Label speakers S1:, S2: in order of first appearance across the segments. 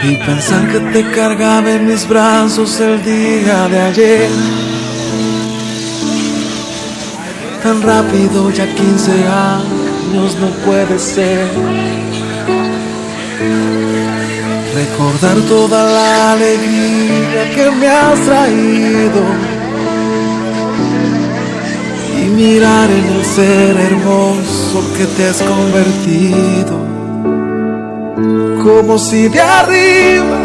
S1: Y pensar que te cargaba en mis brazos el día de ayer. Tan rápido, ya 15 años no puede ser. Recordar toda la alegría que me has traído y mirar en el ser hermoso que te has convertido. Como si de arriba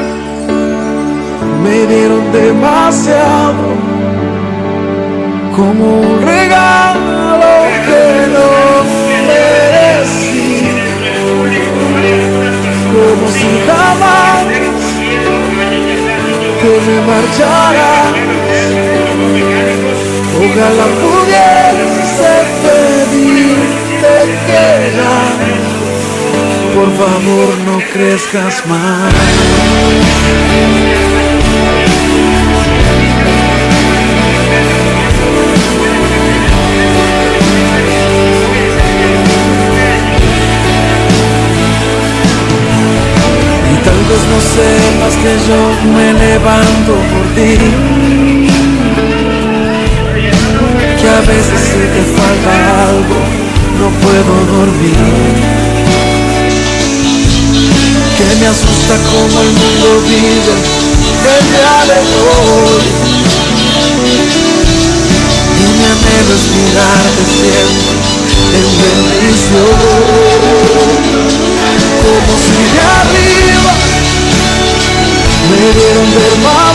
S1: me dieron demasiado, como un regalo que no merecí, como si jamás que me marchara. Ojalá pudiese pedirte que ya, por favor, no crezcas más. Y tal vez no sepas que yo me levanto por ti, que a veces si te falta algo no puedo dormir, que me asusta como el mundo vive el día de hoy, y me anhelo es mirarte siempre en bendición. Como si de arriba me dieron demasiado,